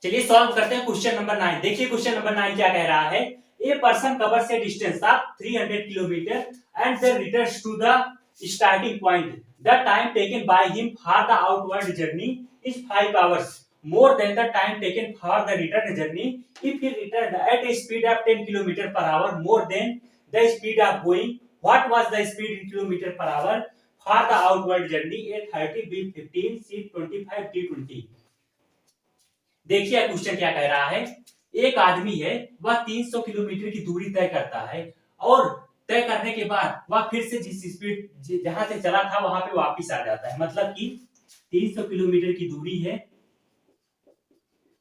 चलिए सॉल्व करते हैं क्वेश्चन नंबर 9। देखिए क्वेश्चन नंबर 9 क्या कह रहा है। A person covers a distance of 300 kilometre and then returns to the starting point. The time taken by him for the outward journey is 5 hours more than the time taken for the return journey if he returned at a speed of 10 km per hour more than the speed of going. What was the speed in kilometer per hour for the outward journey? A 30, B 15, C 25, D 20। देखिए question क्या कह रहा है। एक आदमी है, वह 300 kilometre की दूरी तय करता है और तय करने के बाद वह फिर से जिस स्पीड जहां से चला था वहां पे वापस आ जाता है। मतलब कि 300 किलोमीटर की दूरी है,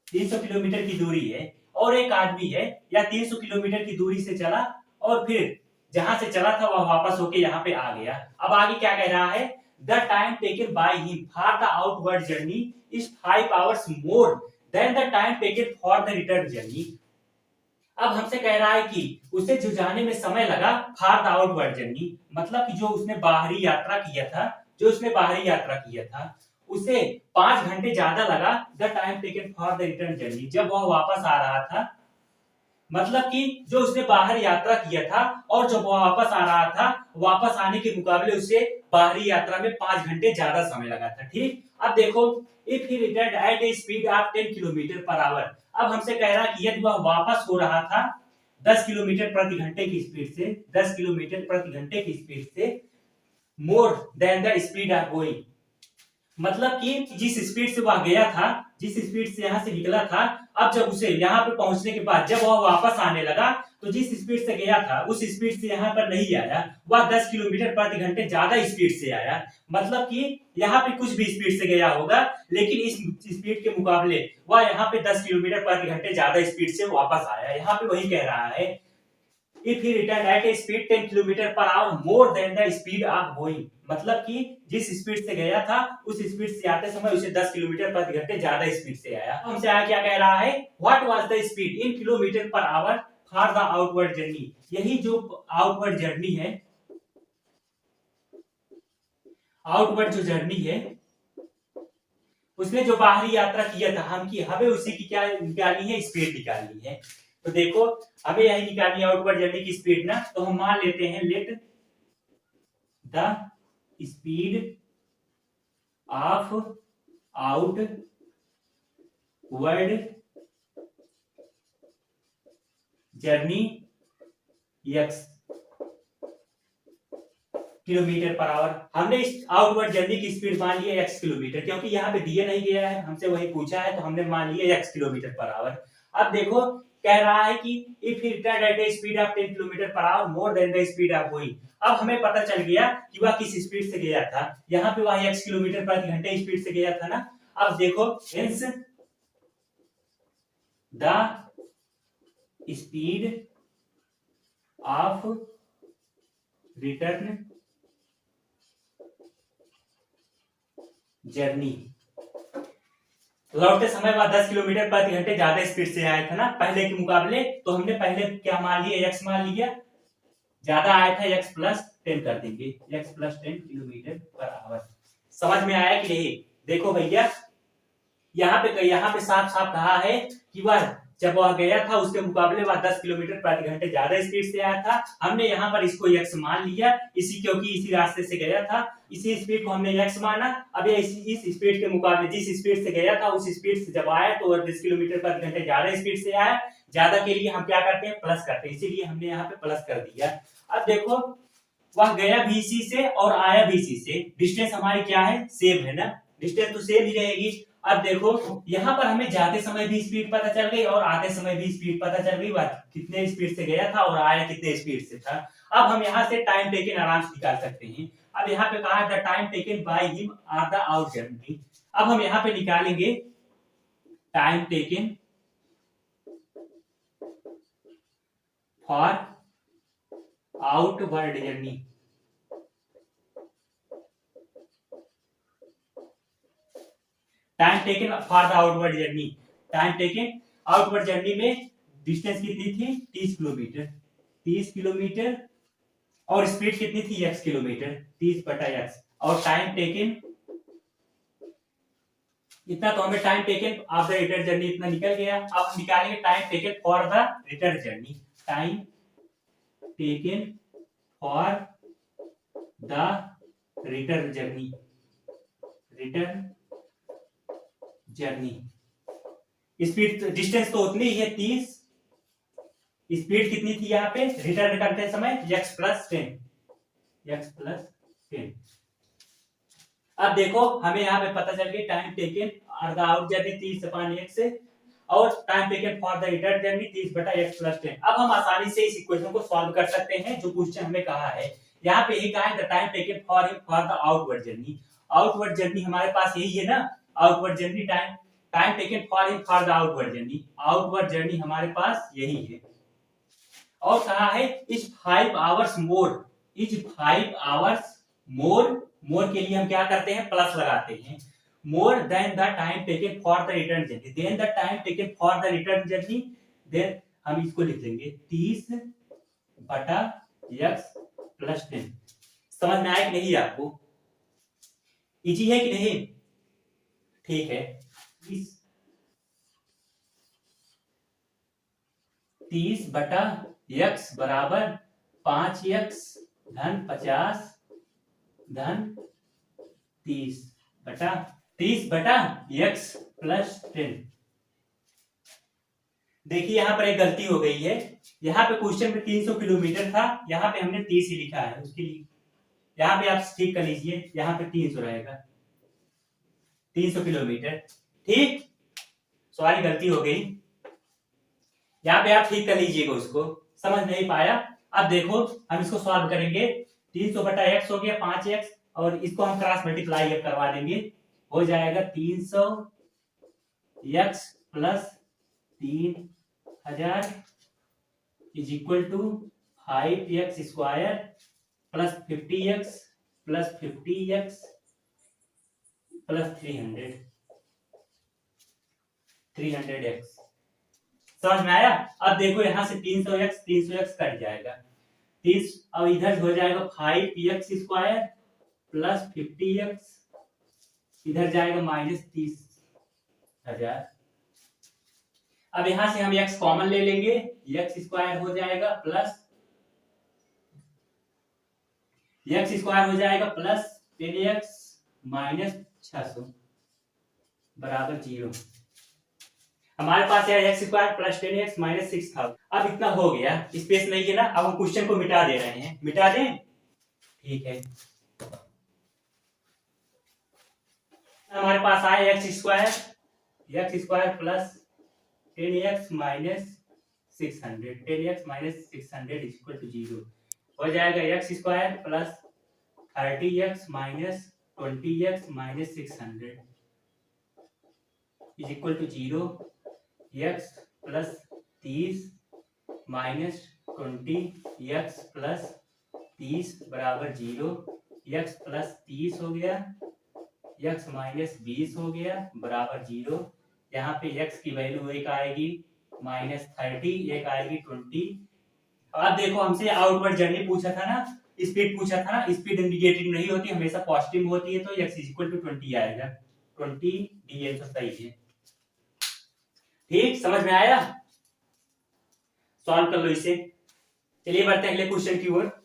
300 किलोमीटर की दूरी है और एक आदमी है या 300 किलोमीटर की दूरी से चला और फिर जहां से चला था वह वापस होके यहाँ पे आ गया। अब आगे क्या कह रहा है। The time taken by him for the outward journey is 5 hours more than the time taken for the return journey. अब हमसे कह रहा है कि उसे जो जाने में समय लगा फॉर द आउटवर्ड जर्नी, मतलब कि जो उसने बाहरी यात्रा किया था, उसे 5 घंटे ज्यादा लगा the time taken for the return journey, जब वह वापस आ रहा था। मतलब कि जो उसने बाहर यात्रा किया था और जब वह वापस आ रहा था, वापस आने के मुकाबले उसे बाहरी यात्रा में 5 घंटे ज्यादा समय लगा था। ठीक, अब देखो if he return at a speed of 10 kilometre per hour. अब हमसे कह रहा है कि यदि वह वापस हो रहा था 10 किलोमीटर प्रति घंटे की स्पीड से, 10 किलोमीटर प्रति घंटे की स्पीड से मोर than the speed of going, मतलब कि जिस स्पीड से वह गया था, जिस स्पीड से यहाँ से निकला था, अब जब उसे यहाँ पे पहुंचने के बाद जब वह वापस आने लगा तो जिस स्पीड से गया था उस स्पीड से यहाँ पर नहीं आया, वह 10 किलोमीटर प्रति घंटे ज्यादा स्पीड से आया। मतलब कि यहाँ पे कुछ भी स्पीड से गया होगा लेकिन इस स्पीड के मुकाबले वह यहाँ पे 10 किलोमीटर प्रति घंटे ज्यादा स्पीड से वापस आया। यहाँ पे वही कह रहा है if he returned at a speed 10 km per hour more than the speed of going, मतलब कि जिस स्पीड से गया था उस स्पीड से आते समय उसे 10 किलोमीटर प्रति घंटे ज्यादा स्पीड से आया। हमसे आया क्या कह रहा है, what was the speed in kilometre per hour for the outward journey. यही जो आउटवर्ड जर्नी है, आउटवर्ड जो जर्नी है उसने जो बाहरी यात्रा किया था हमें उसी की क्या निकालनी है, स्पीड निकालनी है। तो देखो हमें यही निकालनी है आउटवर्ड जर्नी की स्पीड ना, तो हम मान लेते हैं let the speed of outward journey x kilometre per our. हमने इस आउटवर्ड जर्नी की स्पीड मान ली है x किलोमीटर, क्योंकि यहाँ पे दिया नहीं गया है, हमसे वही पूछा है तो हमने मान लिया x किलोमीटर पर आवर। अब देखो कह रहा है कि if he return at a speed of 10 kilometre per hour more than the speed of going. अब हमें पता चल गया कि वह किस स्पीड से गया था, यहाँ पे वह x किलोमीटर प्रति घंटे स्पीड से गया था ना। अब देखो hence the speed of return journey, लौटते समय वह 10 किलोमीटर प्रति घंटे ज्यादा स्पीड से आया था ना पहले के मुकाबले। तो हमने पहले क्या मान लिया, x मान लिया, ज्यादा आया था x प्लस 10 कर देंगे, x plus 10 kilometre per our. समझ में आया कि नहीं। देखो भैया यहाँ पे साफ साफ कहा है कि वह जब वह गया था उसके मुकाबले वह 10 किलोमीटर प्रति घंटे ज्यादा स्पीड से आया था। हमने यहाँ पर इसको x मान लिया क्योंकि इसी रास्ते से गया था, इसी स्पीड को हमने x माना। अब इस स्पीड के मुकाबले जिस स्पीड से गया था उस स्पीड से जब आया तो 10 किलोमीटर प्रति घंटे ज्यादा स्पीड से आया। ज्यादा के लिए हम क्या करते हैं, प्लस करते हैं, इसीलिए हमने यहाँ पे प्लस कर दिया। अब देखो वह गया BC से और आया BC से, डिस्टेंस हमारी क्या है, सेम है ना, डिस्टेंस तो सेम ही रहेगी। अब देखो यहाँ पर हमें जाते समय भी स्पीड पता चल गई और आते समय भी स्पीड पता चल गई, कितने स्पीड से गया था और आया कितने स्पीड से था। अब हम यहाँ से टाइम टेकन आराम से निकाल सकते हैं। अब यहाँ पे कहा the time taken by him are the out journey. अब हम यहाँ पे निकालेंगे time taken for outward journey. Time taken for the outward journey, time taken outward journey में डिस्टेंस कितनी थी, 30 किलोमीटर, 30 किलोमीटर और स्पीड कितनी थी, x किलोमीटर, 30 बटा x। और टाइम टेकन इतना तो हमें time taken of the return journey इतना निकल गया। अब हम निकालेंगे time taken for the return journey. Time taken for the return journey, return journey. Speed distance तो उतनी ही है 30, स्पीड कितनी थी यहाँ पे रिटर्न करते समय x प्लस 10। अब देखो हमें यहाँ पे पता चल गया टाइम टेकन और द आउट जर्नी 30/x और time taken for the return journey 30/x plus 10। अब हम आसानी से इस इक्वेशन को सॉल्व कर सकते हैं जो क्वेश्चन हमें कहा है। यहाँ पे ही कहा है the time taken for the outward journey. Outward journey हमारे पास यही है ना, outward journey time taken for the outward journey, outward journey हमारे पास यही है। और कहा है is 5 hours more, is 5 hours more के लिए हम क्या करते हैं प्लस लगाते हैं, more than the time taken for the return journey, than the time taken for the return journey, then हम इसको लिख लेंगे 30/x प्लस 10। समझ में आया कि नहीं आपको? इजी है कि नहीं? ठीक है, 30/x बराबर 5x धन 50 धन 30/x प्लस 10। देखिए यहाँ पर एक गलती हो गई है, यहाँ पे क्वेश्चन में 300 किलोमीटर था, यहाँ पे हमने 30 ही लिखा है। उसके लिए यहाँ पे आप ठीक कर लीजिए, यहाँ पे 300 रहेगा, 300 किलोमीटर। ठीक, सॉरी गलती हो गई, यहाँ पे आप ठीक कर लीजिएगा उसको, समझ नहीं पाया। अब देखो हम इसको सॉल्व करेंगे, 300/x हो गया 5x और इसको हम क्रॉस मल्टीप्लाई करवा देंगे, हो जाएगा 300x plus 3000 is equal to 5x square plus 50x plus 50x plus 300x। समझ में आया? अब देखो यहां से 300x कट जाएगा, 30 अब इधर हो जाएगा 5x स्क्वायर प्लस 50x, इधर जाएगा -30,000। अब यहां से हम x कॉमन ले लेंगे, x स्क्वायर हो जाएगा प्लस x स्क्वायर हो जाएगा प्लस 10x माइनस 600 बराबर 0। हमारे पास है x square plus 10x minus 6000। अब इतना हो गया, स्पेस नहीं है ना, अब हम क्वेश्चन को मिटा दे रहे हैं, मिटा दें? ठीक है, हमारे पास आया x square plus 10x minus 600, 10x minus 600 equal to 0 हो जाएगा। x square plus 30x minus 20x minus 600 is equal to 0। x plus 30 minus 20x plus 30 बराबर 0, x प्लस 30 हो गया, x माइनस 20 हो गया बराबर 0। यहाँ पे x की वैल्यू एक आएगी -30, एक आएगी 20। अब देखो हमसे आउटवर्ड जर्नी पूछा था ना, स्पीड पूछा था ना, स्पीड इंडिकेटिंग नहीं होती, हमेशा पॉजिटिव होती है, तो x इज इक्वल टू 20 आएगा, 20 डी आंसर सही है। ठीक, समझ में आया? सॉल्व कर लो इसे। चलिए बढ़ते हैं अगले क्वेश्चन की ओर।